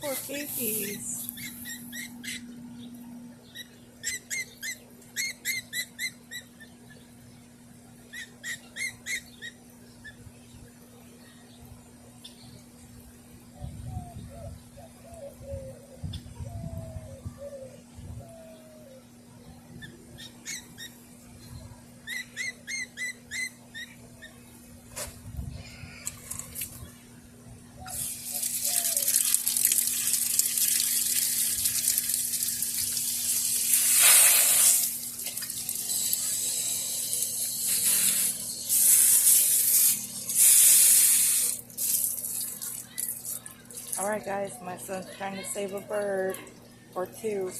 Poor babies. Alright guys, my son's trying to save a bird or two.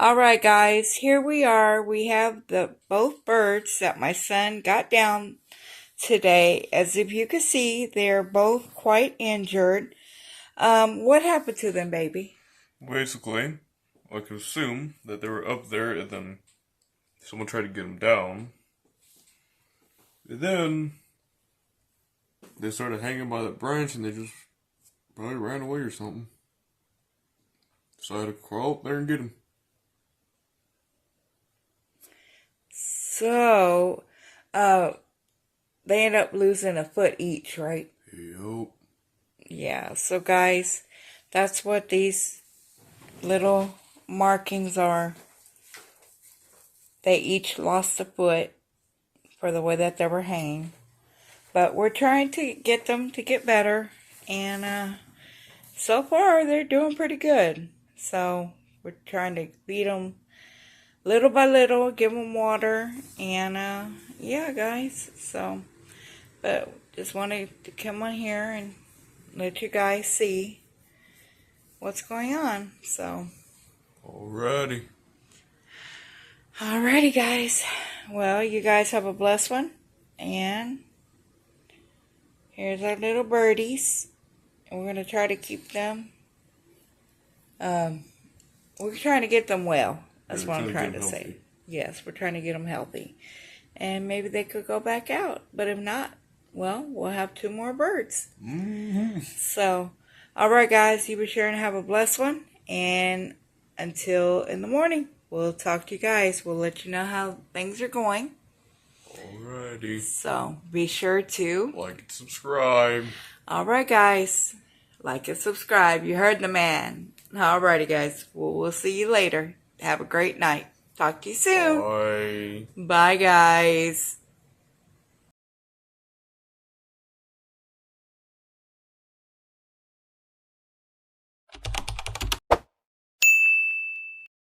Alright guys, here we are. We have both birds that my son got down today. As if you can see, they're both quite injured. What happened to them, baby? Basically, I can assume that they were up there and then someone tried to get them down. And then they started hanging by that branch and they just probably ran away or something. So I had to crawl up there and get them. So, they end up losing a foot each, right? Yup. Yeah, so guys, that's what these little markings are. They each lost a foot for the way that they were hanging. But we're trying to get them to get better. And so far, they're doing pretty good. So we're trying to feed them little by little, give them water. And yeah, guys. So, but just wanted to come on here and let you guys see what's going on. So, Alrighty. alrighty, guys. Well, you guys have a blessed one. And here's our little birdies. And we're going to try to keep them. We're trying to get them well. That's what I'm trying to say. Yes, we're trying to get them healthy. And maybe they could go back out. But if not, well, we'll have 2 more birds. So, alright guys, you be sure and have a blessed one. And until in the morning, we'll talk to you guys. We'll let you know how things are going. Alrighty. So, be sure to like and subscribe. Alright guys, like and subscribe. You heard the man. Alrighty guys, we'll see you later. Have a great night. Talk to you soon. Bye. Bye guys.